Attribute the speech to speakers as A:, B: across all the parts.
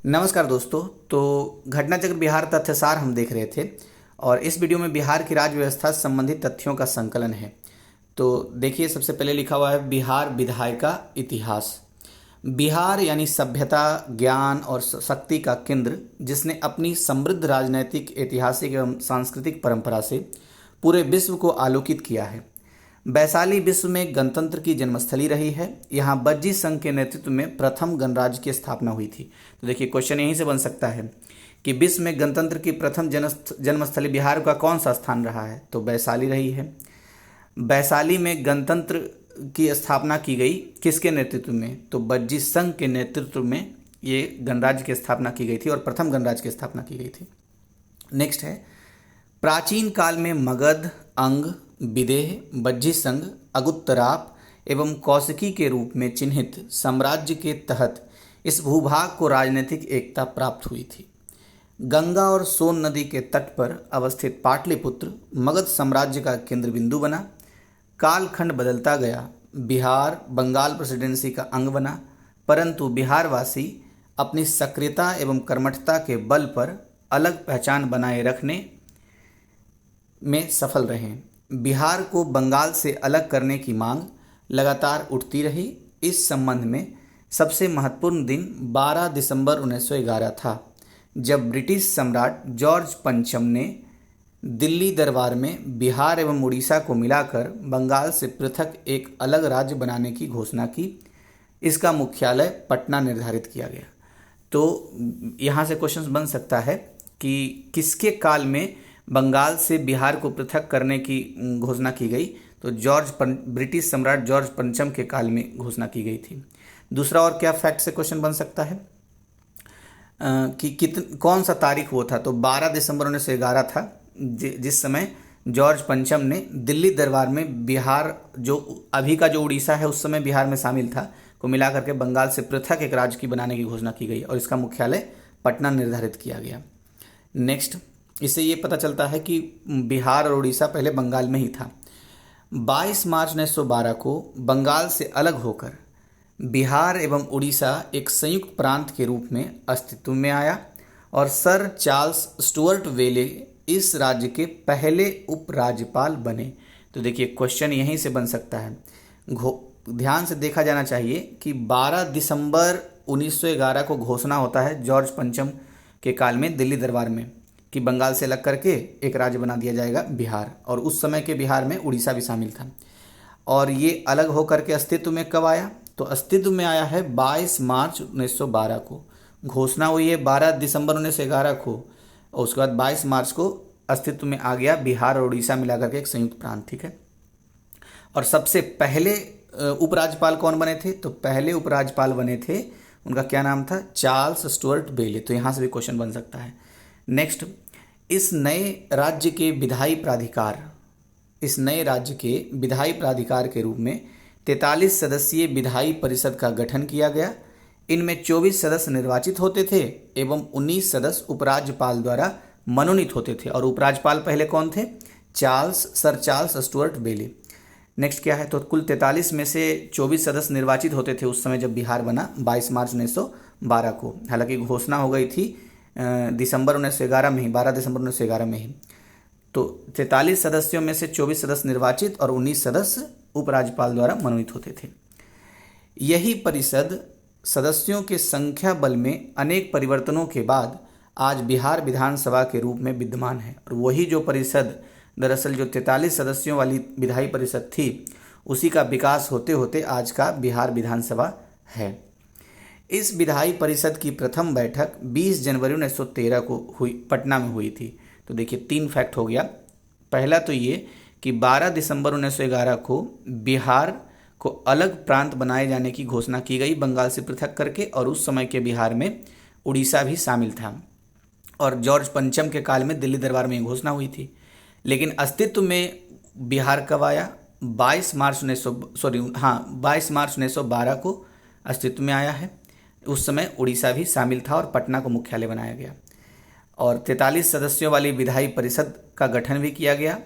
A: नमस्कार दोस्तों। तो घटनाचक्र बिहार तथ्यसार हम देख रहे थे और इस वीडियो में बिहार की राज्य व्यवस्था से संबंधित तथ्यों का संकलन है। तो देखिए, सबसे पहले लिखा हुआ है बिहार विधायिका इतिहास। बिहार यानी सभ्यता, ज्ञान और शक्ति का केंद्र, जिसने अपनी समृद्ध राजनैतिक, ऐतिहासिक एवं सांस्कृतिक परंपरा से पूरे विश्व को आलोकित किया है। वैशाली विश्व में गणतंत्र की जन्मस्थली रही है। यहाँ बज्जी संघ के नेतृत्व में प्रथम गणराज्य की स्थापना हुई थी। तो देखिए, क्वेश्चन यहीं से बन सकता है कि विश्व में गणतंत्र की प्रथम जन्मस्थली बिहार का कौन सा स्थान रहा है, तो वैशाली रही है। वैशाली में गणतंत्र की स्थापना की गई किसके नेतृत्व में, तो बज्जी संघ के नेतृत्व में ये गणराज्य की स्थापना की गई थी और प्रथम गणराज्य की स्थापना की गई थी। नेक्स्ट है, प्राचीन काल में मगध, अंग, विदेह, बज्जी संघ, अगुत्तराप एवं कौशिकी के रूप में चिन्हित साम्राज्य के तहत इस भूभाग को राजनीतिक एकता प्राप्त हुई थी। गंगा और सोन नदी के तट पर अवस्थित पाटलिपुत्र मगध साम्राज्य का केंद्र बिंदु बना। कालखंड बदलता गया, बिहार बंगाल प्रेसिडेंसी का अंग बना, परंतु बिहारवासी अपनी सक्रियता एवं कर्मठता के बल पर अलग पहचान बनाए रखने में सफल रहे। बिहार को बंगाल से अलग करने की मांग लगातार उठती रही। इस संबंध में सबसे महत्वपूर्ण दिन 12 दिसंबर 1911 था, जब ब्रिटिश सम्राट जॉर्ज पंचम ने दिल्ली दरबार में बिहार एवं उड़ीसा को मिलाकर बंगाल से पृथक एक अलग राज्य बनाने की घोषणा की। इसका मुख्यालय पटना निर्धारित किया गया। तो यहाँ से क्वेश्चन बन सकता है कि किसके काल में बंगाल से बिहार को पृथक करने की घोषणा की गई, तो ब्रिटिश सम्राट जॉर्ज पंचम के काल में घोषणा की गई थी। दूसरा और क्या फैक्ट से क्वेश्चन बन सकता है कि कौन सा तारीख वो था, तो 12 दिसंबर 1911 था, जिस समय जॉर्ज पंचम ने दिल्ली दरबार में बिहार, जो अभी का जो उड़ीसा है उस समय बिहार में शामिल था, को मिला करके बंगाल से पृथक एक राज्य की बनाने की घोषणा की गई और इसका मुख्यालय पटना निर्धारित किया गया। नेक्स्ट, इससे ये पता चलता है कि बिहार और उड़ीसा पहले बंगाल में ही था। 22 मार्च 1912 को बंगाल से अलग होकर बिहार एवं उड़ीसा एक संयुक्त प्रांत के रूप में अस्तित्व में आया और सर चार्ल्स स्टुअर्ट वेले इस राज्य के पहले उपराज्यपाल बने। तो देखिए, क्वेश्चन यहीं से बन सकता है। ध्यान से देखा जाना चाहिए कि 12 दिसंबर 1911 को घोषणा होता है जॉर्ज पंचम के काल में दिल्ली दरबार में कि बंगाल से अलग करके एक राज्य बना दिया जाएगा बिहार, और उस समय के बिहार में उड़ीसा भी शामिल था। और ये अलग होकर के अस्तित्व में कब आया, तो अस्तित्व में आया है 22 मार्च 1912 को। घोषणा हुई है 12 दिसंबर 1911 को और उसके बाद 22 मार्च को अस्तित्व में आ गया बिहार और उड़ीसा मिला करके एक संयुक्त प्रांत। ठीक है। और सबसे पहले उपराज्यपाल कौन बने थे, तो पहले उपराज्यपाल बने थे, उनका क्या नाम था, चार्ल्स स्टुअर्ट बेले। तो यहाँ से भी क्वेश्चन बन सकता है। नेक्स्ट, इस नए राज्य के विधायी प्राधिकार के रूप में 43 सदस्यीय विधायी परिषद का गठन किया गया। इनमें 24 सदस्य निर्वाचित होते थे एवं 19 सदस्य उपराज्यपाल द्वारा मनोनीत होते थे। और उपराज्यपाल पहले कौन थे, सर चार्ल्स स्टुअर्ट बेले। नेक्स्ट क्या है, तो कुल 43 में से 24 सदस्य निर्वाचित होते थे उस समय जब बिहार बना 22 मार्च 1912 को। हालांकि घोषणा हो गई थी दिसंबर 1911 में ही, 12 दिसंबर 1911 में ही। तो 43 सदस्यों में से 24 सदस्य निर्वाचित और 19 सदस्य उपराज्यपाल द्वारा मनोनीत होते थे। यही परिषद सदस्यों के संख्या बल में अनेक परिवर्तनों के बाद आज बिहार विधानसभा के रूप में विद्यमान है। और वही जो परिषद, दरअसल जो 43 सदस्यों वाली विधायी परिषद थी, उसी का विकास होते होते आज का बिहार विधानसभा है। इस विधायी परिषद की प्रथम बैठक 20 जनवरी 1913 को पटना में हुई थी। तो देखिए, 3 फैक्ट हो गया। पहला तो ये कि 12 दिसंबर 1911 को बिहार को अलग प्रांत बनाए जाने की घोषणा की गई बंगाल से पृथक करके, और उस समय के बिहार में उड़ीसा भी शामिल था। और जॉर्ज पंचम के काल में दिल्ली दरबार में घोषणा हुई थी। लेकिन अस्तित्व में बिहार कब आया, 22 मार्च 1912 को अस्तित्व में आया है। उस समय उड़ीसा भी शामिल था और पटना को मुख्यालय बनाया गया। और 43 सदस्यों वाली विधायी परिषद का गठन भी किया गया,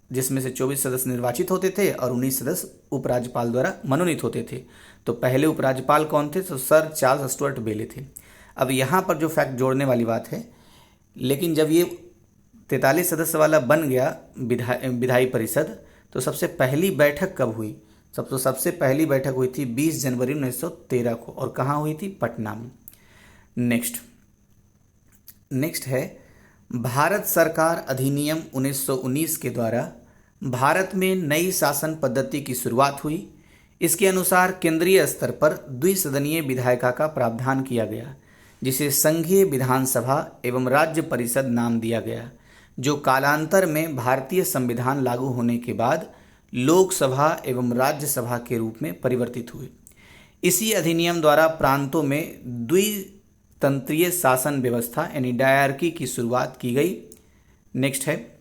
A: जिसमें से 24 सदस्य निर्वाचित होते थे और 19 सदस्य उपराज्यपाल द्वारा मनोनीत होते थे। तो पहले उपराज्यपाल कौन थे, तो सर चार्ल्स स्टुअर्ट बेले थे। अब यहाँ पर जो फैक्ट जोड़ने वाली बात है, लेकिन जब ये 43 सदस्य वाला बन गया विधायी परिषद, तो सबसे पहली बैठक कब हुई? सबसे पहली बैठक हुई थी 20 जनवरी 1913 को, और कहाँ हुई थी? पटना में। नेक्स्ट है भारत सरकार अधिनियम 1919 के द्वारा भारत में नई शासन पद्धति की शुरुआत हुई। इसके अनुसार केंद्रीय स्तर पर द्विसदनीय विधायिका का प्रावधान किया गया, जिसे संघीय विधानसभा एवं राज्य परिषद नाम दिया गया, जो कालांतर में भारतीय संविधान लागू होने के बाद लोकसभा एवं राज्यसभा के रूप में परिवर्तित हुए। इसी अधिनियम द्वारा प्रांतों में द्वितंत्रीय शासन व्यवस्था यानी डायरकी की शुरुआत की गई। नेक्स्ट है,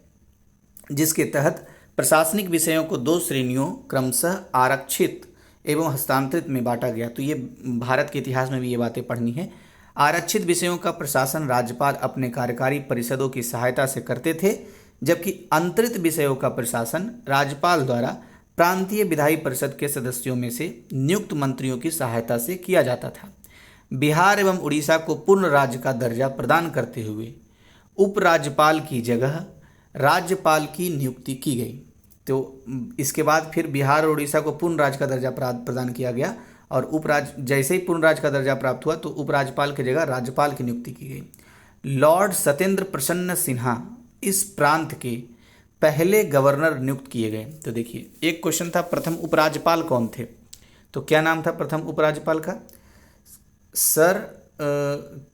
A: जिसके तहत प्रशासनिक विषयों को 2 श्रेणियों क्रमशः आरक्षित एवं हस्तांतरित में बांटा गया। तो ये भारत के इतिहास में भी ये बातें पढ़नी है। आरक्षित विषयों का प्रशासन राज्यपाल अपने कार्यकारी परिषदों की सहायता से करते थे, जबकि अंतरित विषयों का प्रशासन राज्यपाल द्वारा प्रांतीय विधायी परिषद के सदस्यों में से नियुक्त मंत्रियों की सहायता से किया जाता था। बिहार एवं उड़ीसा को पूर्ण राज्य का दर्जा प्रदान करते हुए उपराज्यपाल की जगह राज्यपाल की नियुक्ति की गई। तो इसके बाद फिर बिहार और उड़ीसा को पूर्ण राज्य का दर्जा प्रदान किया गया, और जैसे ही पूर्ण राज्य का दर्जा प्राप्त हुआ तो उपराज्यपाल की जगह राज्यपाल की नियुक्ति की गई। लॉर्ड सत्येंद्र प्रसन्न सिन्हा इस प्रांत के पहले गवर्नर नियुक्त किए गए। तो देखिए, एक क्वेश्चन था प्रथम उपराज्यपाल कौन थे, तो क्या नाम था प्रथम उपराज्यपाल का?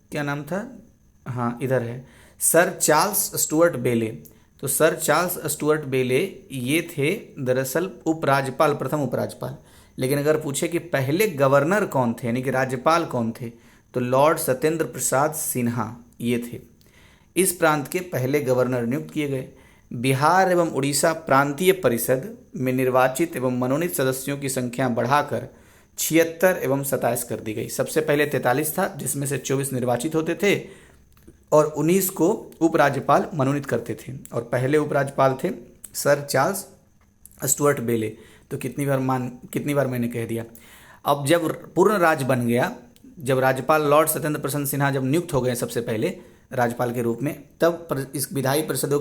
A: क्या नाम था? हाँ, इधर है, सर चार्ल्स स्टुअर्ट बेले। तो सर चार्ल्स स्टुअर्ट बेले ये थे दरअसल उपराज्यपाल, प्रथम उपराज्यपाल। लेकिन अगर पूछे कि पहले गवर्नर कौन थे यानी कि राज्यपाल कौन थे, तो लॉर्ड सत्येंद्र प्रसाद सिन्हा ये थे। इस प्रांत के पहले गवर्नर नियुक्त किए गए। बिहार एवं उड़ीसा प्रांतीय परिषद में निर्वाचित एवं मनोनीत सदस्यों की संख्या बढ़ाकर 76 एवं 27 कर दी गई। सबसे पहले 43 था, जिसमें से 24 निर्वाचित होते थे और 19 को उपराज्यपाल मनोनीत करते थे। और पहले उपराज्यपाल थे सर चार्ल्स स्टुअर्ट बेले। तो कितनी बार मैंने कह दिया। अब जब पूर्ण राज्य बन गया, जब राज्यपाल लॉर्ड सत्येंद्र प्रसन्न सिन्हा जब नियुक्त हो गए सबसे पहले राज्यपाल के रूप में, तब इस विधायी परिषदों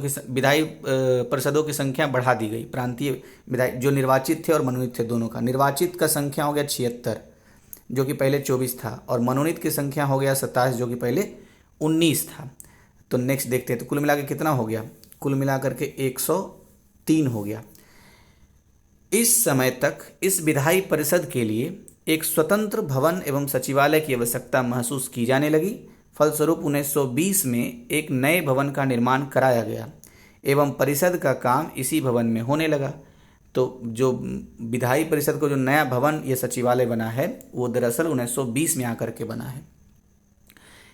A: की संख्या बढ़ा दी गई। प्रांतीय विधायी जो निर्वाचित थे और मनोनीत थे दोनों का, निर्वाचित का संख्या हो गया 76 जो कि पहले 24 था, और मनोनीत की संख्या हो गया 27 जो कि पहले 19 था। तो नेक्स्ट देखते हैं, तो कुल मिलाकर कितना हो गया? कुल मिलाकर के 103 हो गया। इस समय तक इस विधायी परिषद के लिए एक स्वतंत्र भवन एवं सचिवालय की आवश्यकता महसूस की जाने लगी। फलस्वरूप 1920 में एक नए भवन का निर्माण कराया गया एवं परिषद का काम इसी भवन में होने लगा। तो जो विधायी परिषद को जो नया भवन या सचिवालय बना है, वो दरअसल 1920 में आकर के बना है।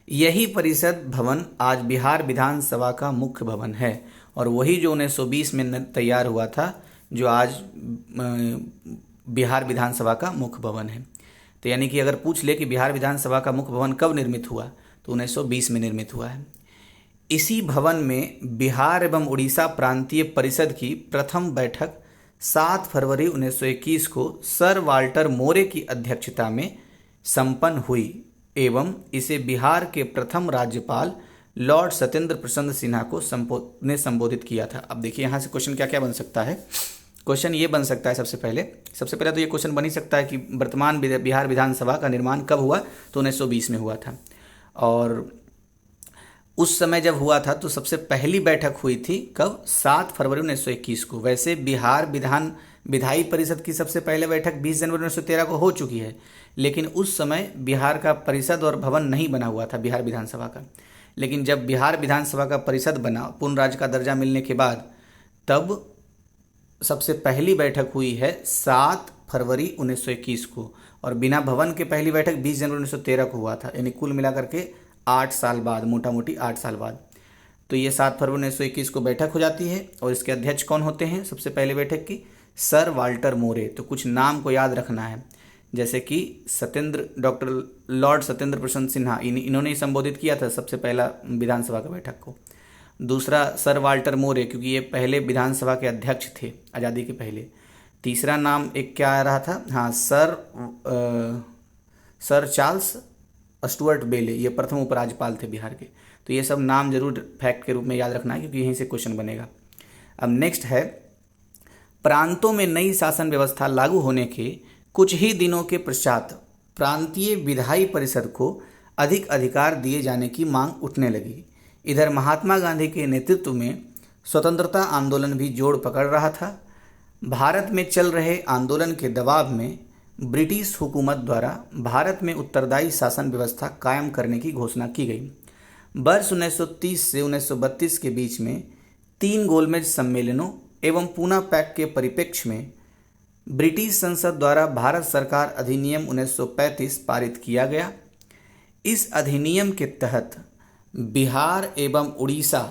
A: यही परिषद भवन आज बिहार विधानसभा का मुख्य भवन है, और वही जो 1920 में तैयार हुआ था, जो आज बिहार विधानसभा का मुख्य भवन है। तो यानी कि अगर पूछ ले कि बिहार विधानसभा का मुख्य भवन कब निर्मित हुआ, तो 1920 में निर्मित हुआ है। इसी भवन में बिहार एवं उड़ीसा प्रांतीय परिषद की प्रथम बैठक 7 फरवरी 1921 को सर वाल्टर मोरे की अध्यक्षता में संपन्न हुई एवं इसे बिहार के प्रथम राज्यपाल लॉर्ड सत्येंद्र प्रसन्न सिन्हा को संबोधित किया था। अब देखिए यहाँ से क्वेश्चन क्या क्या बन सकता है। क्वेश्चन ये बन सकता है, सबसे पहले तो ये क्वेश्चन बन ही सकता है कि वर्तमान बिहार विधानसभा का निर्माण कब हुआ, तो 1920 में हुआ था। और उस समय जब हुआ था तो सबसे पहली बैठक हुई थी कब? 7 फरवरी 1921 को। वैसे बिहार विधायी परिषद की सबसे पहले बैठक 20 जनवरी 1913 को हो चुकी है, लेकिन उस समय बिहार का परिषद और भवन नहीं बना हुआ था बिहार विधानसभा का। लेकिन जब बिहार विधानसभा का परिषद बना, पूर्ण राज्य का दर्जा मिलने के बाद, तब सबसे पहली बैठक हुई है 7 फरवरी 1921 को, और बिना भवन के पहली बैठक 20 जनवरी 1913 को हुआ था। यानी कुल मिलाकर के 8 साल बाद, मोटा मोटी 8 साल बाद। तो ये 7 फरवरी 1921 को बैठक हो जाती है, और इसके अध्यक्ष कौन होते हैं सबसे पहले बैठक की? सर वाल्टर मोरे। तो कुछ नाम को याद रखना है, जैसे कि डॉक्टर लॉर्ड सत्येंद्र प्रसन्न सिन्हा, इन्होंने ही संबोधित किया था सबसे पहला विधानसभा का बैठक को। दूसरा सर वाल्टर मोरे, क्योंकि ये पहले विधानसभा के अध्यक्ष थे आज़ादी के पहले। तीसरा नाम एक क्या आ रहा था? हाँ, सर चार्ल्स स्टुअर्ट बेले ये प्रथम उपराज्यपाल थे बिहार के। तो ये सब नाम जरूर फैक्ट के रूप में याद रखना है क्योंकि यहीं से क्वेश्चन बनेगा। अब नेक्स्ट है, प्रांतों में नई शासन व्यवस्था लागू होने के कुछ ही दिनों के पश्चात प्रांतीय विधायी परिषद को अधिक अधिकार दिए जाने की मांग उठने लगी। इधर महात्मा गांधी के नेतृत्व में स्वतंत्रता आंदोलन भी जोर पकड़ रहा था। भारत में चल रहे आंदोलन के दबाव में ब्रिटिश हुकूमत द्वारा भारत में उत्तरदायी शासन व्यवस्था कायम करने की घोषणा की गई। वर्ष 1930 से 1932 के बीच में 3 गोलमेज सम्मेलनों एवं पूना पैक्ट के परिप्रेक्ष्य में ब्रिटिश संसद द्वारा भारत सरकार अधिनियम 1935 पारित किया गया। इस अधिनियम के तहत बिहार एवं उड़ीसा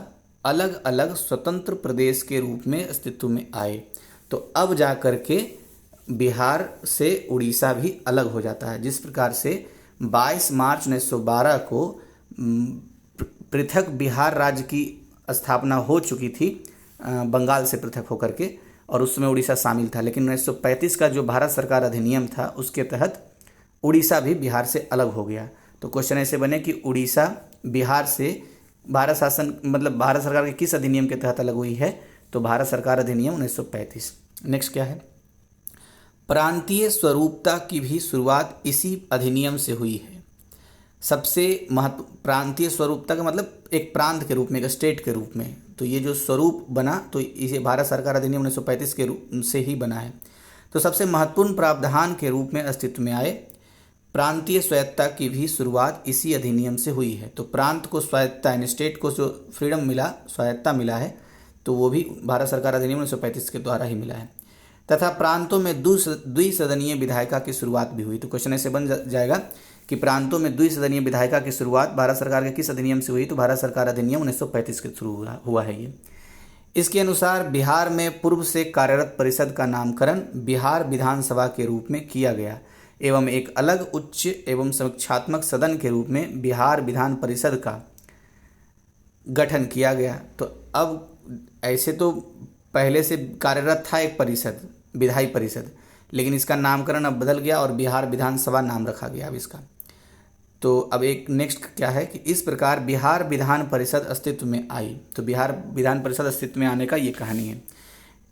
A: अलग अलग स्वतंत्र प्रदेश के रूप में अस्तित्व में आए। तो अब जा कर के बिहार से उड़ीसा भी अलग हो जाता है। जिस प्रकार से 22 मार्च 1912 को पृथक बिहार राज्य की स्थापना हो चुकी थी बंगाल से पृथक होकर के, और उसमें उड़ीसा शामिल था, लेकिन 1935 का जो भारत सरकार अधिनियम था उसके तहत उड़ीसा भी बिहार से अलग हो गया। तो क्वेश्चन ऐसे बने कि उड़ीसा बिहार से भारत शासन मतलब भारत सरकार के किस अधिनियम के तहत अलग हुई है? तो भारत सरकार अधिनियम 1935। नेक्स्ट क्या है, प्रांतीय स्वरूपता की भी शुरुआत इसी अधिनियम से हुई है। सबसे महत्व प्रांतीय स्वरूपता का मतलब एक प्रांत के रूप में, एक स्टेट के रूप में। तो ये जो स्वरूप बना तो इसे भारत सरकार अधिनियम 1935 के रूप से ही बना है। तो सबसे महत्वपूर्ण प्रावधान के रूप में अस्तित्व में आए। प्रांतीय स्वायत्तता की भी शुरुआत इसी अधिनियम से हुई है। तो प्रांत को स्वायत्तता यानी स्टेट को जो फ्रीडम मिला, स्वायत्तता मिला है, तो वो भी भारत सरकार अधिनियम 1935 के द्वारा ही मिला है। तथा प्रांतों में द्विसदनीय विधायिका की शुरुआत भी हुई। तो क्वेश्चन ऐसे बन जाएगा कि प्रांतों में द्विसदनीय विधायिका की शुरुआत भारत सरकार के किस अधिनियम से हुई? तो भारत सरकार अधिनियम 1935 के थ्रू हुआ है ये। इसके अनुसार बिहार में पूर्व से कार्यरत परिषद का नामकरण बिहार विधानसभा के रूप में किया गया एवं एक अलग उच्च एवं समीक्षात्मक सदन के रूप में बिहार विधान परिषद का गठन किया गया। तो अब ऐसे तो पहले से कार्यरत था एक परिषद, विधायी परिषद, लेकिन इसका नामकरण अब बदल गया और बिहार विधानसभा नाम रखा गया अब इसका। तो अब एक नेक्स्ट क्या है कि इस प्रकार बिहार विधान परिषद अस्तित्व में आई। तो बिहार विधान परिषद अस्तित्व में आने का ये कहानी है।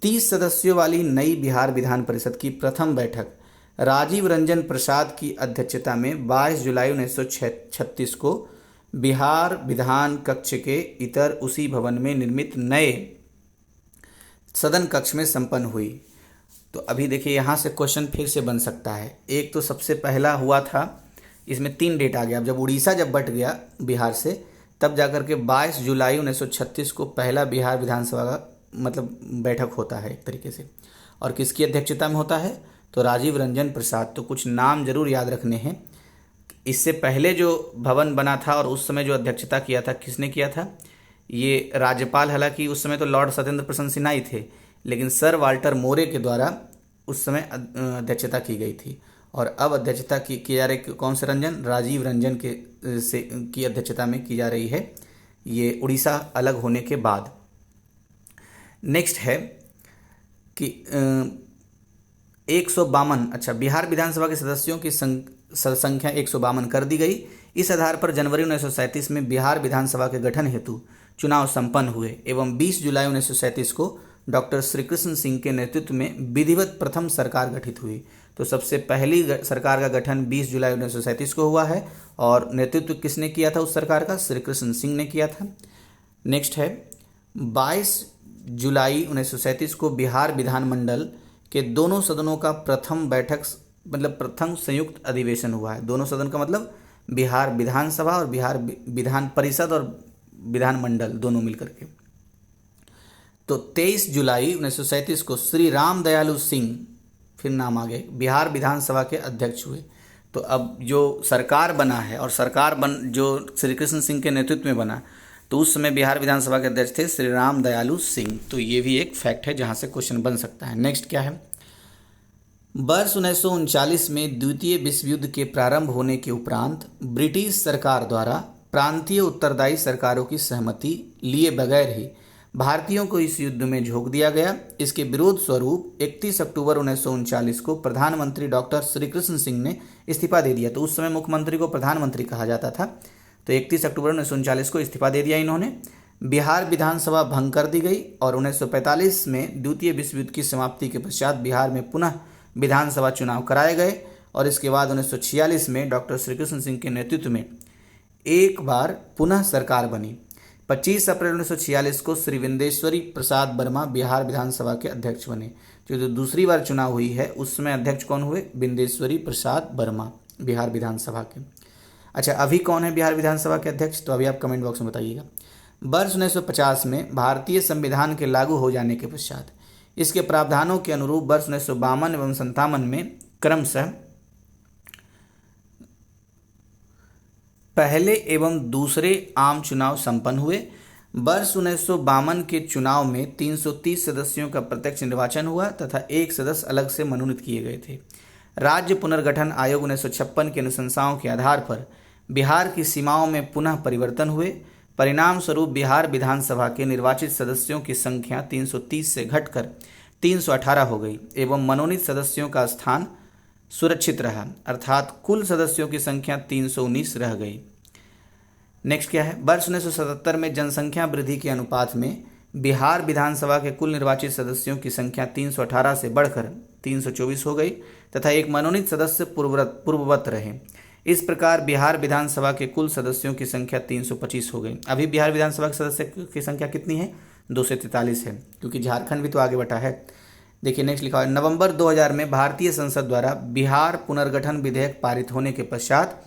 A: 30 सदस्यों वाली नई बिहार विधान परिषद की प्रथम बैठक राजीव रंजन प्रसाद की अध्यक्षता में 22 जुलाई 1936 को बिहार विधान कक्ष के इतर उसी भवन में निर्मित नए सदन कक्ष में संपन्न हुई। तो अभी देखिए यहाँ से क्वेश्चन फिर से बन सकता है। एक तो सबसे पहला हुआ था, इसमें 3 डेट आ गया। अब जब उड़ीसा जब बट गया बिहार से, तब जाकर के 22 जुलाई 1936 को पहला बिहार विधानसभा का मतलब बैठक होता है एक तरीके से। और किसकी अध्यक्षता में होता है? तो राजीव रंजन प्रसाद। तो कुछ नाम जरूर याद रखने हैं। इससे पहले जो भवन बना था और उस समय जो अध्यक्षता किया था, किसने किया था? ये राज्यपाल, हालांकि उस समय तो लॉर्ड सत्येंद्र प्रसन्न सिन्हा ही थे, लेकिन सर वाल्टर मोरे के द्वारा उस समय अध्यक्षता की गई थी। और अब अध्यक्षता की जा रही कौन से रंजन? राजीव रंजन की अध्यक्षता में की जा रही है, ये उड़ीसा अलग होने के बाद। नेक्स्ट है कि 152 अच्छा बिहार विधानसभा के सदस्यों की संख्या 152 कर दी गई। इस आधार पर जनवरी 1937 में बिहार विधानसभा के गठन हेतु चुनाव संपन्न हुए एवं 20 जुलाई 1937 को डॉक्टर श्रीकृष्ण सिंह के नेतृत्व में विधिवत प्रथम सरकार गठित हुई। तो सबसे पहली सरकार का गठन 20 जुलाई 1937 को हुआ है और नेतृत्व किसने किया था उस सरकार का? श्रीकृष्ण सिंह ने किया था। नेक्स्ट है 22 जुलाई 1937 को बिहार विधानमंडल के दोनों सदनों का प्रथम बैठक मतलब प्रथम संयुक्त अधिवेशन हुआ है। दोनों सदन का मतलब बिहार विधानसभा और बिहार विधान परिषद और विधानमंडल दोनों मिलकर के। तो 23 जुलाई 1937 को श्री राम दयालु सिंह, फिर नाम आ गए, बिहार विधानसभा के अध्यक्ष हुए। तो अब जो सरकार बना है और सरकार जो श्रीकृष्ण सिंह के नेतृत्व में बना, तो उस समय बिहार विधानसभा के अध्यक्ष थे श्री राम दयालु सिंह। तो ये भी एक फैक्ट है जहाँ से क्वेश्चन बन सकता है। नेक्स्ट क्या है? वर्ष 1939 में द्वितीय विश्व युद्ध के प्रारंभ होने के उपरांत ब्रिटिश सरकार द्वारा प्रांतीय उत्तरदायी सरकारों की सहमति लिए बगैर ही भारतीयों को इस युद्ध में झोंक दिया गया। इसके विरोध स्वरूप 31 अक्टूबर 1939 को प्रधानमंत्री डॉक्टर श्रीकृष्ण सिंह ने इस्तीफा दे दिया। तो उस समय मुख्यमंत्री को प्रधानमंत्री कहा जाता था। तो 31 अक्टूबर 1939 को इस्तीफा दे दिया इन्होंने। बिहार विधानसभा भंग कर दी गई और 1945 में द्वितीय विश्व युद्ध की समाप्ति के पश्चात बिहार में पुनः विधानसभा चुनाव कराए गए और इसके बाद 1946 में डॉक्टर श्रीकृष्ण सिंह के नेतृत्व में एक बार पुनः सरकार बनी। 25 अप्रैल 1946 को श्री विंदेश्वरी प्रसाद वर्मा बिहार विधानसभा के अध्यक्ष बने। जो दूसरी बार चुनाव हुई है उसमें अध्यक्ष कौन हुए? विंदेश्वरी प्रसाद वर्मा बिहार विधानसभा के। अच्छा, अभी कौन है बिहार विधानसभा के अध्यक्ष? तो अभी आप कमेंट बॉक्स में बताइएगा। वर्ष 1950 में भारतीय संविधान के लागू हो जाने के पश्चात इसके प्रावधानों के अनुरूप वर्ष 1952 एवं 57 में क्रमशः पहले एवं दूसरे आम चुनाव संपन्न हुए। वर्ष 1952 के चुनाव में 330 सदस्यों का प्रत्यक्ष निर्वाचन हुआ तथा एक सदस्य अलग से मनोनीत किए गए थे। राज्य पुनर्गठन आयोग 1956 की अनुशंसाओं के आधार पर बिहार की सीमाओं में पुनः परिवर्तन हुए। परिणाम स्वरूप बिहार विधानसभा के निर्वाचित सदस्यों की संख्या 330 से घटकर 318 हो गई एवं मनोनीत सदस्यों का स्थान सुरक्षित रहा, अर्थात कुल सदस्यों की संख्या 319 रह गई। नेक्स्ट क्या है? वर्ष 1977 में जनसंख्या वृद्धि के अनुपात में बिहार विधानसभा के कुल निर्वाचित सदस्यों की संख्या 318 से बढ़कर 324 हो गई तथा एक मनोनीत सदस्य पूर्ववत रहे। इस प्रकार बिहार विधानसभा के कुल सदस्यों की संख्या 325 हो गई। अभी बिहार विधानसभा के सदस्य की संख्या कितनी है? 243 है, क्योंकि झारखंड भी तो आगे बढ़ा है। देखिए नेक्स्ट लिखा है, नवंबर 2000 में भारतीय संसद द्वारा बिहार पुनर्गठन विधेयक पारित होने के पश्चात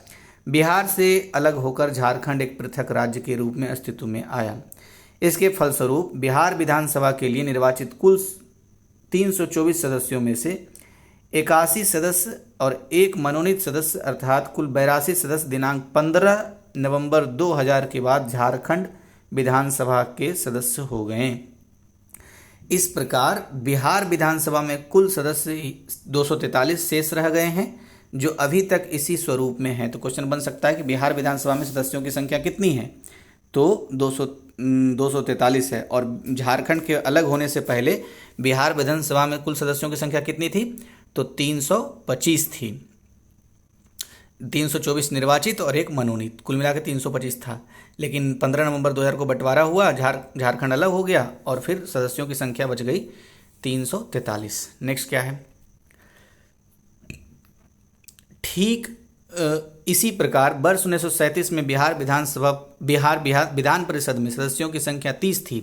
A: बिहार से अलग होकर झारखंड एक पृथक राज्य के रूप में अस्तित्व में आया। इसके फलस्वरूप बिहार विधानसभा के लिए निर्वाचित कुल 324 सदस्यों में से 81 सदस्य और एक मनोनीत सदस्य अर्थात कुल 82 सदस्य दिनांक 15 नवंबर 2000 के बाद झारखंड विधानसभा के सदस्य हो गए। इस प्रकार बिहार विधानसभा में कुल सदस्य 243 शेष रह गए हैं जो अभी तक इसी स्वरूप में है। तो क्वेश्चन बन सकता है कि बिहार विधानसभा में सदस्यों की संख्या कितनी है? तो 243 है और झारखंड के अलग होने से पहले बिहार विधानसभा में कुल सदस्यों की संख्या कितनी थी? तो 325 थी। 324 निर्वाचित और एक मनोनीत, कुल मिलाकर 325 था। लेकिन 15 नवंबर 2000 को बंटवारा हुआ, झारखंड अलग हो गया और फिर सदस्यों की संख्या बच गई 343। नेक्स्ट क्या है? ठीक इसी प्रकार वर्ष 1937 में बिहार विधान परिषद में सदस्यों की संख्या 30 थी।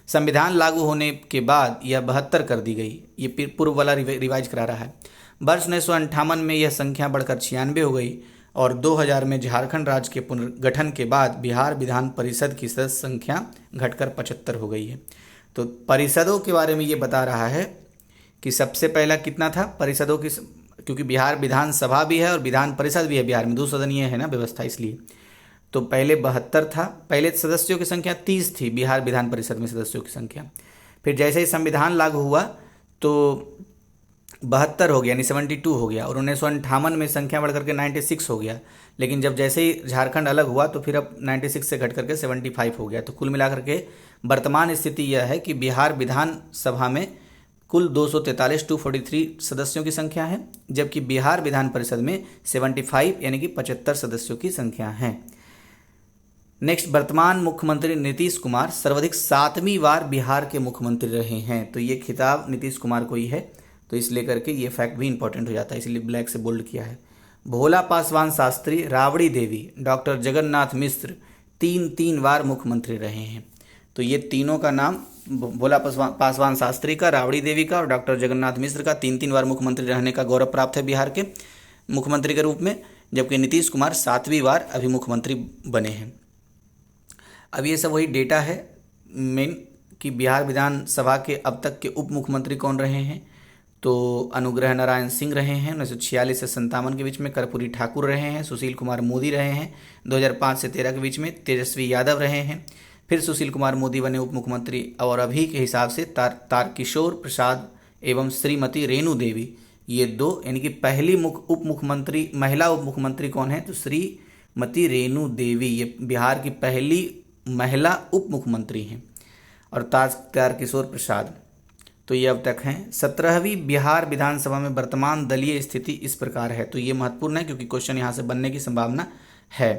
A: संविधान लागू होने के बाद यह 72 कर दी गई। ये पूर्व वाला रिवाइज करा रहा है। वर्ष 1958 में यह संख्या बढ़कर 96 हो गई और 2000 में झारखंड राज्य के पुनर्गठन के बाद बिहार विधान परिषद की सदस्य संख्या घटकर 75 हो गई है। तो परिषदों के बारे में ये बता रहा है कि सबसे पहला कितना था परिषदों की, क्योंकि बिहार विधानसभा भी है और विधान परिषद भी है बिहार में, दो सदनीय है ना व्यवस्था, इसलिए तो पहले 72 था। पहले सदस्यों की संख्या 30 थी बिहार विधान परिषद में सदस्यों की संख्या। फिर जैसे ही संविधान लागू हुआ तो 72 हो गया यानी 72 हो गया और 1958 में संख्या बढ़ करके 96 हो गया। लेकिन जब जैसे ही झारखंड अलग हुआ तो फिर अब 96 से घट करके 75 हो गया। तो कुल मिलाकर के वर्तमान स्थिति यह है कि बिहार विधानसभा में कुल 243 सदस्यों की संख्या है, जबकि बिहार विधान परिषद में 75 यानी कि 75 सदस्यों की संख्या है। नेक्स्ट, वर्तमान मुख्यमंत्री नीतीश कुमार सर्वाधिक 7वीं बार बिहार के मुख्यमंत्री रहे हैं। तो ये खिताब नीतीश कुमार को ही है, तो इस लेकर के ये फैक्ट भी इंपॉर्टेंट हो जाता है, इसलिए ब्लैक से बोल्ड किया है। भोला पासवान शास्त्री, राबड़ी देवी, डॉक्टर जगन्नाथ मिश्र 3 बार मुख्यमंत्री रहे हैं। तो ये तीनों का नाम, भोला पासवान शास्त्री का, राबड़ी देवी का और डॉक्टर जगन्नाथ मिश्र का 3 बार मुख्यमंत्री रहने का गौरव प्राप्त है बिहार के मुख्यमंत्री के रूप में, जबकि नीतीश कुमार 7वीं बार अभी मुख्यमंत्री बने हैं। अब ये सब वही डेटा है मेन कि बिहार विधानसभा के अब तक के उप मुख्यमंत्री कौन रहे हैं। तो अनुग्रह नारायण सिंह रहे हैं 1946 से 57 के बीच में, कर्पूरी ठाकुर रहे हैं, सुशील कुमार मोदी रहे हैं 2005 से 13 के बीच में, तेजस्वी यादव रहे हैं, फिर सुशील कुमार मोदी बने उप मुख्यमंत्री और अभी के हिसाब से तारकिशोर प्रसाद एवं श्रीमती रेणु देवी, ये 2 यानी कि पहली उप मुख्यमंत्री महिला उप मुख्यमंत्री कौन है? तो श्रीमती रेणु देवी, ये बिहार की पहली महिला उप मुख्यमंत्री हैं। और ताजकार किशोर प्रसाद। तो ये अब तक हैं। 17वीं बिहार विधानसभा में वर्तमान दलीय स्थिति इस प्रकार है। तो ये महत्वपूर्ण है क्योंकि क्वेश्चन यहाँ से बनने की संभावना है।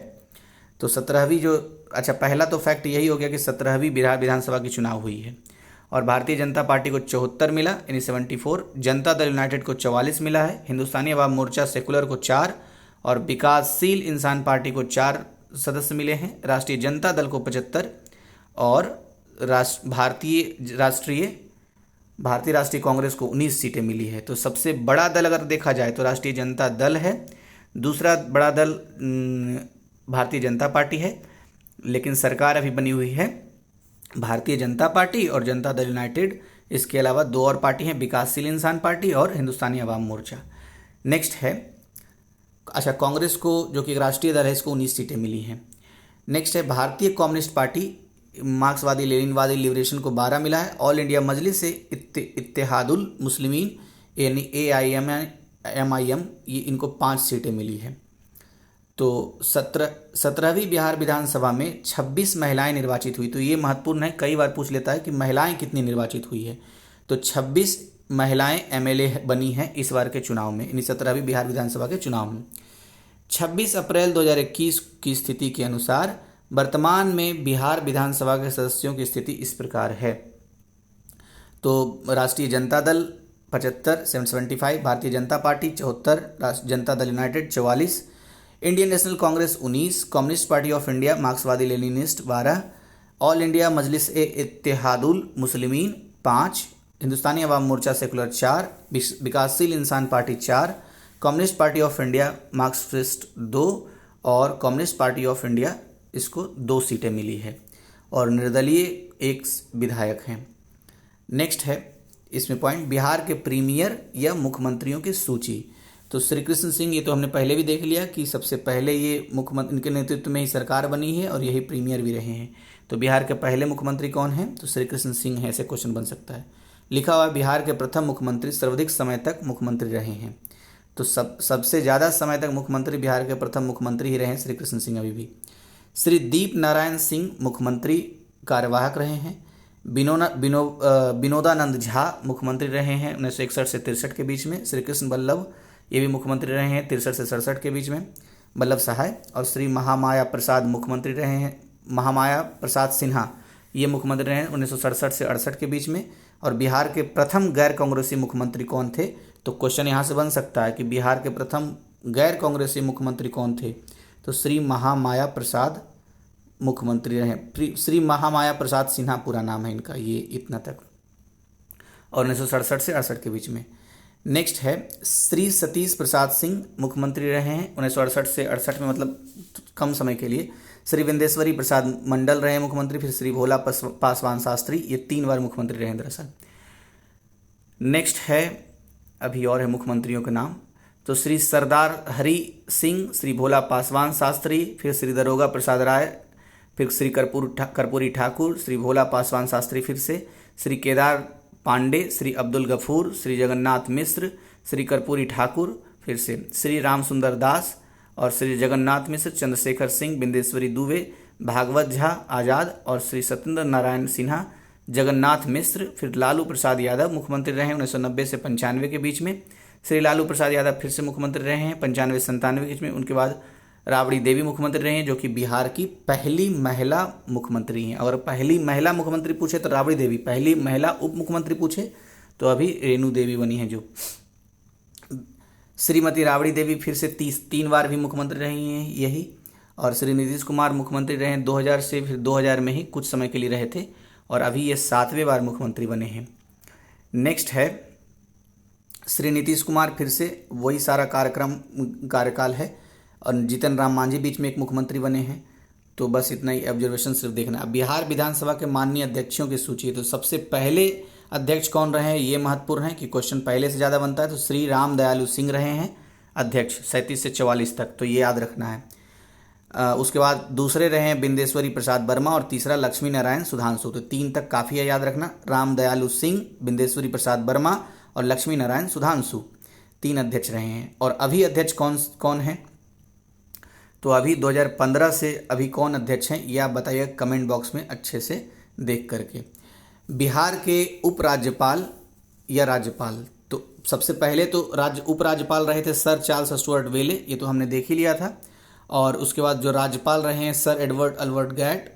A: तो 17वीं जो, अच्छा पहला तो फैक्ट यही हो गया कि 17वीं बिहार विधानसभा की चुनाव हुई है और भारतीय जनता पार्टी को 74 मिला, यानी 74। जनता दल यूनाइटेड को 44 मिला है। हिंदुस्तानी अवाम मोर्चा सेकुलर को 4 और विकासशील इंसान पार्टी को 4 सदस्य मिले हैं। राष्ट्रीय जनता दल को 75 और भारतीय राष्ट्रीय कांग्रेस को 19 सीटें मिली है। तो सबसे बड़ा दल अगर देखा जाए तो राष्ट्रीय जनता दल है, दूसरा बड़ा दल भारतीय जनता पार्टी है, लेकिन सरकार अभी बनी हुई है भारतीय जनता पार्टी और जनता दल यूनाइटेड। इसके अलावा 2 और पार्टी हैं, विकासशील इंसान पार्टी और हिंदुस्तानी अवाम मोर्चा। नेक्स्ट है, अच्छा कांग्रेस को जो कि राष्ट्रीय दल है इसको 19 सीटें मिली हैं। नेक्स्ट है भारतीय कम्युनिस्ट पार्टी मार्क्सवादी लेनिनवादी लिबरेशन को 12 मिला है। ऑल इंडिया मजलिस से इत्तेहादुल मुस्लिमीन यानी AIMIM ये इनको 5 सीटें मिली है। तो 17वीं बिहार विधानसभा में 26 महिलाएं निर्वाचित हुई। तो ये महत्वपूर्ण है, कई बार पूछ लेता है कि महिलाएं कितनी निर्वाचित हुई है। तो 26 महिलाएं MLA बनी हैं इस बार के चुनाव में, यानी 17वीं बिहार विधानसभा के चुनाव में। 26 अप्रैल 2021 की स्थिति के अनुसार वर्तमान में बिहार विधानसभा के सदस्यों की स्थिति इस प्रकार है। तो राष्ट्रीय Janata Dal 75 775, Bharatiya Janata party 74, Janata Dal United 44, Indian national Congress 19, communist party of India मार्क्सवादी लेनिनिस्ट 12, ऑल इंडिया मजलिस इत्तेहादुल मुस्लिमीन 5, हिंदुस्तानी अवाम मोर्चा सेकुलर 4, विकासशील इंसान party 4, communist party of India Marxist 2 और कम्युनिस्ट पार्टी ऑफ इंडिया इसको 2 सीटें मिली है और निर्दलीय 1 विधायक हैं। नेक्स्ट है इसमें पॉइंट, बिहार के प्रीमियर या मुख्यमंत्रियों की सूची। तो श्री कृष्ण सिंह, ये तो हमने पहले भी देख लिया कि सबसे पहले ये मुख्यमंत्री, इनके नेतृत्व में ही सरकार बनी है और यही प्रीमियर भी रहे हैं। तो बिहार के पहले मुख्यमंत्री कौन हैं? तो श्री कृष्ण सिंह है, ऐसे क्वेश्चन बन सकता है। लिखा हुआ बिहार के प्रथम मुख्यमंत्री सर्वाधिक समय तक मुख्यमंत्री रहे हैं। तो सबसे ज़्यादा समय तक मुख्यमंत्री बिहार के प्रथम मुख्यमंत्री ही रहे हैं श्री कृष्ण सिंह अभी भी। श्री दीप नारायण सिंह मुख्यमंत्री कार्यवाहक रहे हैं। विनोदानंद झा मुख्यमंत्री रहे हैं 1961 से 63 के बीच में। श्री कृष्ण वल्लभ ये भी मुख्यमंत्री रहे हैं 63 से 67 के बीच में, वल्लभ सहाय। और श्री महामाया प्रसाद मुख्यमंत्री रहे हैं, महामाया प्रसाद सिन्हा ये मुख्यमंत्री रहे हैं 1967 से 68 के बीच में। और बिहार के प्रथम गैर कांग्रेसी मुख्यमंत्री कौन थे? तो क्वेश्चन यहाँ से बन सकता है कि बिहार के प्रथम गैर कांग्रेसी मुख्यमंत्री कौन थे? तो श्री महामाया प्रसाद मुख्यमंत्री रहे। श्री महामाया प्रसाद सिन्हा पूरा नाम है इनका, ये इतना तक, और 1967 से 68 के बीच में। नेक्स्ट है श्री सतीश प्रसाद सिंह मुख्यमंत्री रहे हैं 1968 से 68 में, मतलब कम समय के लिए। श्री विंदेश्वरी प्रसाद मंडल रहे मुख्यमंत्री। फिर श्री भोला पासवान शास्त्री, ये 3 बार मुख्यमंत्री रहे दरअसल। नेक्स्ट है, अभी और है मुख्यमंत्रियों के नाम। तो श्री सरदार हरि सिंह, श्री भोला पासवान शास्त्री, फिर श्री दरोगा प्रसाद राय, फिर श्री कर्पूरी ठाकुर, श्री भोला पासवान शास्त्री, फिर से श्री केदार पांडे, श्री अब्दुल गफूर, श्री जगन्नाथ मिश्र, श्री कर्पूरी ठाकुर, फिर से श्री राम सुंदर दास और श्री जगन्नाथ मिश्र, चंद्रशेखर सिंह, बिंदेश्वरी दुबे, भागवत झा आज़ाद और श्री सत्येंद्र नारायण सिन्हा, जगन्नाथ मिश्र। फिर लालू प्रसाद यादव मुख्यमंत्री रहे 1990 से 95 के बीच में। श्री लालू प्रसाद यादव फिर से मुख्यमंत्री रहे हैं 95 से 97 के बीच में। उनके बाद राबड़ी देवी मुख्यमंत्री रहे हैं, जो कि बिहार की पहली महिला मुख्यमंत्री हैं। अगर पहली महिला मुख्यमंत्री पूछे तो राबड़ी देवी, पहली महिला उप मुख्यमंत्री पूछे तो अभी रेणु देवी बनी है जो। श्रीमती राबड़ी देवी फिर से 3 बार भी मुख्यमंत्री रही हैं यही। और श्री नीतीश कुमार मुख्यमंत्री रहे 2000 से, फिर 2000 में ही कुछ समय के लिए रहे थे और अभी ये 7वें बार मुख्यमंत्री बने हैं। नेक्स्ट है श्री नीतीश कुमार, फिर से वही सारा कार्यकाल है। और जीतन राम मांझी बीच में एक मुख्यमंत्री बने हैं। तो बस इतना ही ऑब्जर्वेशन सिर्फ देखना। अब बिहार विधानसभा के माननीय अध्यक्षों की सूची है। तो सबसे पहले अध्यक्ष कौन रहे हैं ये महत्वपूर्ण है कि क्वेश्चन पहले से ज़्यादा बनता है। तो श्री राम दयालु सिंह रहे हैं अध्यक्ष 37 से 44 तक, तो ये याद रखना है। उसके बाद दूसरे रहे हैं बिंदेश्वरी प्रसाद वर्मा और तीसरा लक्ष्मी नारायण सुधांशु। तो 3 तक काफ़ी है याद रखना। राम दयालु सिंह, बिंदेश्वरी प्रसाद वर्मा और लक्ष्मी नारायण सुधांशु 3 अध्यक्ष रहे हैं। और अभी अध्यक्ष कौन है? तो अभी 2015 से अभी कौन अध्यक्ष हैं ये आप बताइए कमेंट बॉक्स में अच्छे से देख करके। बिहार के उपराज्यपाल या राज्यपाल, तो सबसे पहले तो उपराज्यपाल रहे थे सर चार्ल्स स्टुअर्ट वेले, ये तो हमने देख ही लिया था। और उसके बाद जो राज्यपाल रहे हैं सर एडवर्ड अल्बर्ट गैट।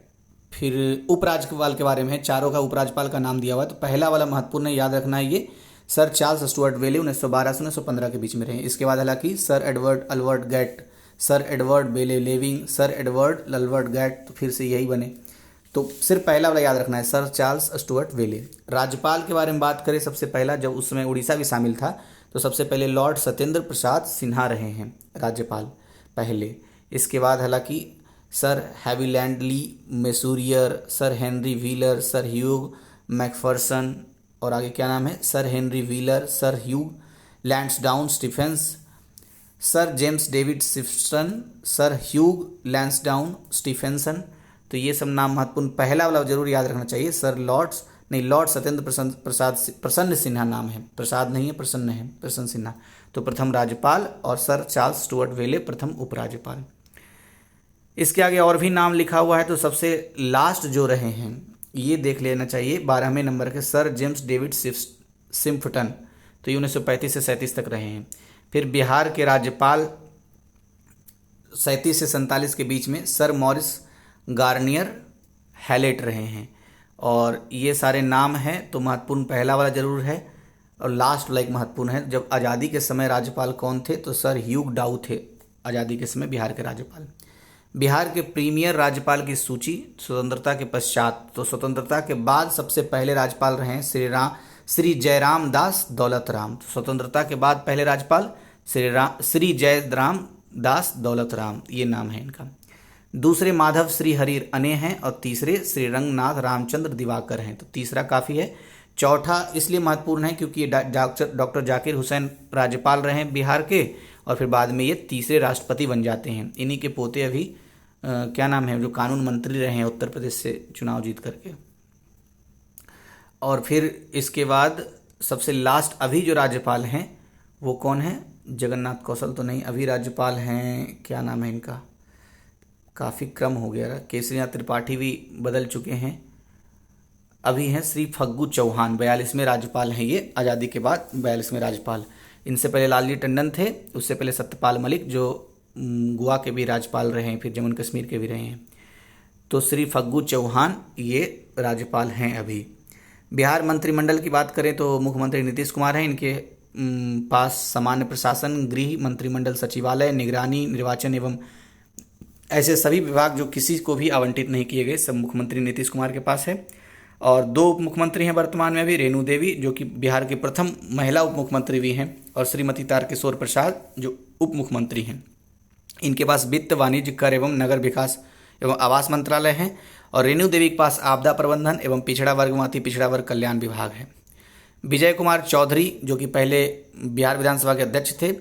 A: फिर उपराज्यपाल के बारे में है, चारों का उपराज्यपाल का नाम दिया हुआ है, तो पहला वाला महत्वपूर्ण याद रखना है ये सर चार्ल्स स्टुअर्ट वेले 1912 से 1915 के बीच में रहे। इसके बाद हालांकि sir Edward Albert Gait, sir Edward Bailey Levinge, sir Edward Albert Gait, तो फिर से यही बने। तो सिर्फ पहला वाला याद रखना है सर चार्ल्स स्टुअर्ट वेले। राज्यपाल के बारे में बात करें, सबसे पहला जब उस समय उड़ीसा भी शामिल था तो सबसे पहले लॉर्ड सत्येंद्र प्रसाद सिन्हा रहे हैं राज्यपाल पहले। इसके बाद हालांकि sir Havilland Le Mesurier, sir Henry Wheeler, sir Hugh McPherson, और आगे क्या नाम है, sir Henry Wheeler, sir Hugh Lansdowne Stephens, sir James David Sifton, sir Hugh Lansdowne Stephenson. तो ये सब नाम महत्वपूर्ण, पहला वाला जरूर याद रखना चाहिए सर लॉर्ड सत्येंद्र प्रसन्न सिन्हा नाम है, प्रसाद नहीं है, प्रसन्न है, प्रसन्न सिन्हा। तो प्रथम राज्यपाल, और सर चार्ल्स स्टुअर्ट वेले प्रथम उपराज्यपाल। इसके आगे और भी नाम लिखा हुआ है, तो सबसे लास्ट जो रहे हैं ये देख लेना चाहिए 12वें नंबर के सर जेम्स डेविड सिम्फटन, तो ये 1935 से 37 तक रहे हैं। फिर बिहार के राज्यपाल 37 से 47 के बीच में सर मॉरिस गार्नियर हैलेट रहे हैं। और ये सारे नाम हैं, तो महत्वपूर्ण पहला वाला जरूर है, और लास्ट वाला एक महत्वपूर्ण है। जब आज़ादी के समय राज्यपाल कौन थे, तो सर ह्यूग डाउ थे आज़ादी के समय बिहार के राज्यपाल। बिहार के प्रीमियर राज्यपाल की सूची स्वतंत्रता के पश्चात, तो स्वतंत्रता के बाद सबसे पहले राज्यपाल रहे हैं श्री जयराम दास दौलत राम। तो स्वतंत्रता के बाद पहले राज्यपाल श्री जयराम दास दौलत राम, ये नाम है इनका। दूसरे माधव श्री हरि अने हैं, और तीसरे श्री रंगनाथ रामचंद्र दिवाकर हैं, तो तीसरा काफ़ी है। चौथा इसलिए महत्वपूर्ण है क्योंकि ये डॉक्टर जाकिर हुसैन राज्यपाल रहे हैं बिहार के, और फिर बाद में ये तीसरे राष्ट्रपति बन जाते हैं। इन्हीं के पोते अभी क्या नाम है, जो कानून मंत्री रहे हैं उत्तर प्रदेश से चुनाव जीत करके। और फिर इसके बाद सबसे लास्ट अभी जो राज्यपाल हैं वो कौन है, जगन्नाथ कौशल तो नहीं, अभी राज्यपाल हैं, क्या नाम है इनका, काफ़ी क्रम हो गया, केसरीनाथ त्रिपाठी भी बदल चुके हैं। अभी हैं श्री फग्गू चौहान, 42वें राज्यपाल हैं ये, आज़ादी के बाद 42वें राज्यपाल। इनसे पहले लालजी टंडन थे, उससे पहले सत्यपाल मलिक जो गोवा के भी राज्यपाल रहे हैं, फिर जम्मू कश्मीर के भी रहे हैं। तो श्री फग्गू चौहान ये राज्यपाल हैं अभी। बिहार मंत्रिमंडल की बात करें तो मुख्यमंत्री नीतीश कुमार हैं, इनके पास सामान्य प्रशासन, गृह, मंत्रिमंडल सचिवालय, निगरानी, निर्वाचन एवं ऐसे सभी विभाग जो किसी को भी आवंटित नहीं किए गए, सब मुख्यमंत्री नीतीश कुमार के पास है। और 2 उप मुख्यमंत्री हैं वर्तमान में अभी, रेणु देवी जो कि बिहार की प्रथम महिला उप मुख्यमंत्री भी हैं, और श्रीमती तारकिशोर प्रसाद जो उप मुख्यमंत्री हैं। इनके पास वित्त, वाणिज्य, कर एवं नगर विकास एवं आवास मंत्रालय है, और रेणु देवी के पास आपदा प्रबंधन एवं पिछड़ा वर्ग एवं अति पिछड़ा वर्ग कल्याण विभाग है। विजय कुमार चौधरी जो कि पहले बिहार विधानसभा के अध्यक्ष थे,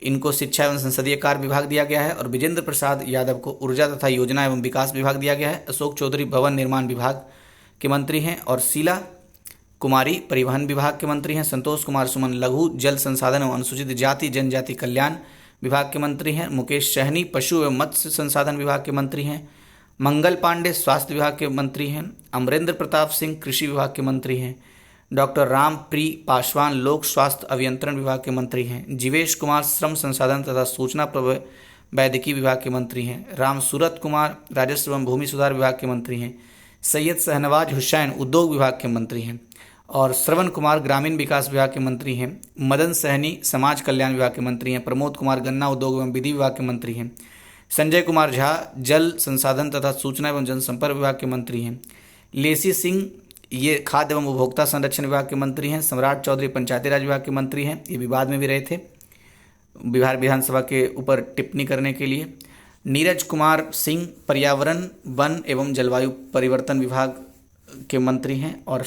A: इनको शिक्षा एवं संसदीय कार्य विभाग दिया गया है, और विजेंद्र प्रसाद यादव को ऊर्जा तथा योजना एवं विकास विभाग दिया गया है। अशोक चौधरी भवन निर्माण विभाग के मंत्री हैं, और शीला कुमारी परिवहन विभाग के मंत्री हैं। संतोष कुमार सुमन लघु जल संसाधन एवं अनुसूचित जाति जनजाति कल्याण विभाग के मंत्री हैं। मुकेश सहनी पशु एवं मत्स्य संसाधन विभाग के मंत्री हैं। मंगल पांडे स्वास्थ्य विभाग के मंत्री हैं। अमरेंद्र प्रताप सिंह कृषि विभाग के मंत्री हैं। डॉक्टर रामप्री पासवान लोक स्वास्थ्य अभियंत्रण विभाग के मंत्री हैं। जीवेश कुमार श्रम संसाधन तथा सूचना प्रौद्योगिकी विभाग के मंत्री हैं। राम सूरत कुमार राजस्व एवं भूमि सुधार विभाग के मंत्री हैं। सैयद शहनवाज हुसैन उद्योग विभाग के मंत्री हैं, और श्रवण कुमार ग्रामीण विकास विभाग के मंत्री हैं। मदन सहनी समाज कल्याण विभाग के मंत्री हैं। प्रमोद कुमार गन्ना उद्योग एवं विधि विभाग के मंत्री हैं। संजय कुमार झा जल संसाधन तथा सूचना एवं जनसंपर्क विभाग के मंत्री हैं। लेसी सिंह ये खाद्य एवं उपभोक्ता संरक्षण विभाग के मंत्री हैं। सम्राट चौधरी पंचायती राज विभाग के मंत्री हैं, ये विवाद में भी रहे थे बिहार विधानसभा के ऊपर टिप्पणी करने के लिए। नीरज कुमार सिंह पर्यावरण वन एवं जलवायु परिवर्तन विभाग के मंत्री हैं, और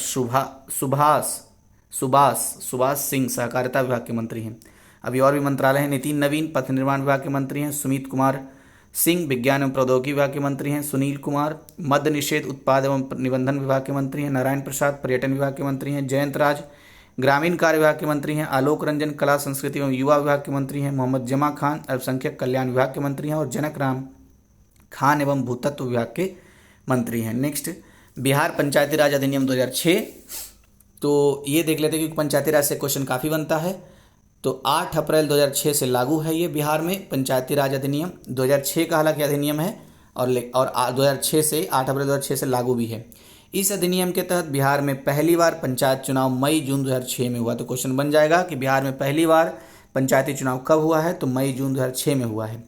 A: सुभाष सिंह सहकारिता विभाग के मंत्री हैं। अभी और भी मंत्रालय हैं। नितिन नवीन पथ निर्माण विभाग के मंत्री हैं। सुमित कुमार सिंह विज्ञान एवं प्रौद्योगिकी विभाग के मंत्री हैं। सुनील कुमार मद्य निषेध उत्पाद एवं निबंधन विभाग के मंत्री हैं। नारायण प्रसाद पर्यटन विभाग के मंत्री हैं। जयंत राज ग्रामीण कार्य विभाग के मंत्री हैं। आलोक रंजन कला संस्कृति एवं युवा विभाग के मंत्री हैं। मोहम्मद जमा खान अल्पसंख्यक कल्याण विभाग के मंत्री हैं, और जनक राम खान एवं भूतत्व विभाग के मंत्री हैं। नेक्स्ट बिहार पंचायती राज अधिनियम 2006, तो ये देख लेते हैं क्योंकि पंचायती राज से क्वेश्चन काफ़ी बनता है। तो 8 अप्रैल 2006 से लागू है ये बिहार में पंचायती राज अधिनियम। 2006 का हालांकि अधिनियम है और 2006 से 8 अप्रैल 2006 से लागू भी है। इस अधिनियम के तहत बिहार में पहली बार पंचायत चुनाव मई जून 2006 में हुआ। तो क्वेश्चन बन जाएगा कि बिहार में पहली बार पंचायती चुनाव कब हुआ है, तो मई जून 2006 में हुआ है।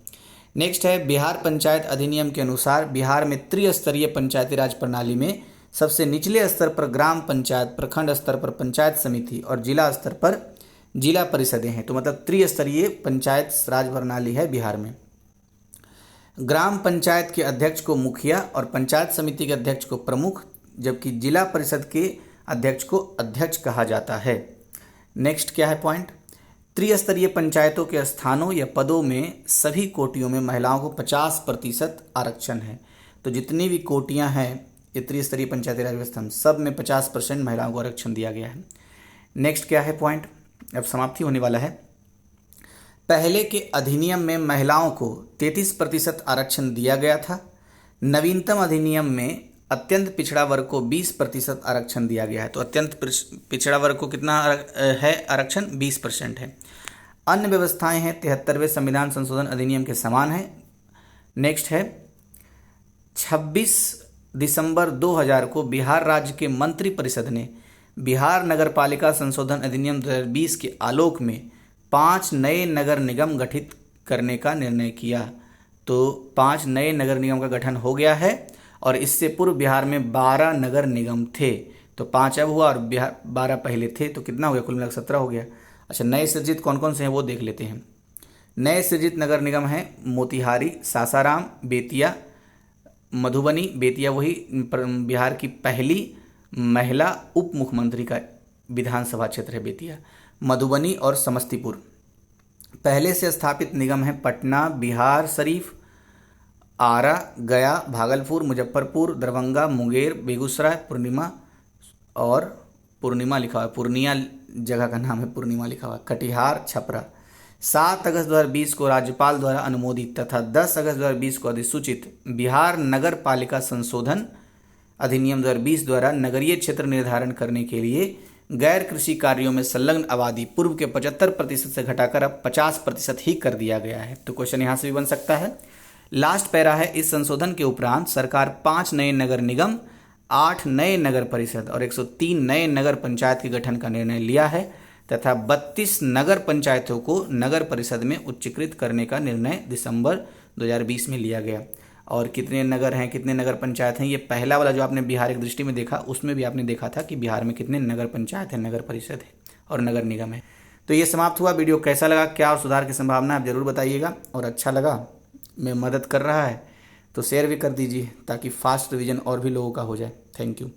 A: नेक्स्ट है, बिहार पंचायत अधिनियम के अनुसार बिहार में त्रिस्तरीय पंचायती राज प्रणाली में सबसे निचले स्तर पर ग्राम पंचायत, प्रखंड स्तर पर पंचायत समिति और जिला स्तर पर जिला परिषदें हैं। तो मतलब त्रिस्तरीय पंचायत राज प्रणाली है बिहार में। ग्राम पंचायत के अध्यक्ष को मुखिया और पंचायत समिति के अध्यक्ष को प्रमुख, जबकि जिला परिषद के अध्यक्ष को अध्यक्ष कहा जाता है। नेक्स्ट क्या है पॉइंट, त्रिस्तरीय पंचायतों के स्थानों या पदों में सभी कोटियों में महिलाओं को 50% आरक्षण है। तो जितनी भी कोटियां हैं ये त्रिस्तरीय पंचायती राज व्यवस्था में, सब में 50% महिलाओं को आरक्षण दिया गया है। नेक्स्ट क्या है पॉइंट, अब समाप्ति होने वाला है। पहले के अधिनियम में महिलाओं को 33% आरक्षण दिया गया था। नवीनतम अधिनियम में अत्यंत पिछड़ा वर्ग को 20% आरक्षण दिया गया है। तो अत्यंत पिछड़ा वर्ग को कितना है आरक्षण, 20% है। अन्य व्यवस्थाएं हैं 73वें संविधान संशोधन अधिनियम के समान है। नेक्स्ट है, 26 दिसंबर 2000 को बिहार राज्य के मंत्रि परिषद ने बिहार नगरपालिका संशोधन अधिनियम 2020 के आलोक में 5 नए नगर निगम गठित करने का निर्णय किया। तो 5 नए नगर निगम का गठन हो गया है और इससे पूर्व बिहार में 12 नगर निगम थे। तो 5 अब हुआ और 12 पहले थे, तो कितना हो गया, कुल मिलाकर 17 हो गया। अच्छा, नए सृजित कौन कौन से हैं वो देख लेते हैं। नए सृजित नगर निगम हैं मोतिहारी, सासाराम, बेतिया, मधुबनी। बेतिया वही बिहार की पहली महिला उप मुख्यमंत्री का विधानसभा क्षेत्र है बेतिया। मधुबनी और समस्तीपुर। पहले से स्थापित निगम है पटना, बिहार शरीफ, आरा, गया, भागलपुर, मुजफ्फरपुर, दरभंगा, मुंगेर, बेगूसराय, पूर्णिमा लिखा हुआ है, पूर्णिया जगह का नाम है, पूर्णिमा लिखा हुआ है, कटिहार, छपरा। 7 अगस्त 2020 को राज्यपाल द्वारा अनुमोदित तथा 10 अगस्त 2020 को अधिसूचित बिहार नगर पालिका संशोधन अधिनियम 2020 द्वारा नगरीय क्षेत्र निर्धारण करने के लिए गैर कृषि कार्यों में संलग्न आबादी पूर्व के 75% से घटाकर अब 50% ही कर दिया गया है। तो क्वेश्चन यहाँ से भी बन सकता है। लास्ट पैरा है, इस संशोधन के उपरांत सरकार 5 नए नगर निगम, 8 नए नगर परिषद और 103 नए नगर पंचायत के गठन का निर्णय लिया है तथा 32 नगर पंचायतों को नगर परिषद में उच्चीकृत करने का निर्णय दिसंबर 2020 में लिया गया। और कितने नगर हैं, कितने नगर पंचायत हैं, ये पहला वाला जो आपने बिहार एक दृष्टि में देखा उसमें भी आपने देखा था कि बिहार में कितने नगर पंचायत हैं, नगर परिषद है और नगर निगम है। तो ये समाप्त हुआ। वीडियो कैसा लगा, क्या और सुधार की संभावना आप जरूर बताइएगा, और अच्छा लगा, मैं मदद कर रहा है तो शेयर भी कर दीजिए ताकि फास्ट रिवीजन और भी लोगों का हो जाए। Thank you.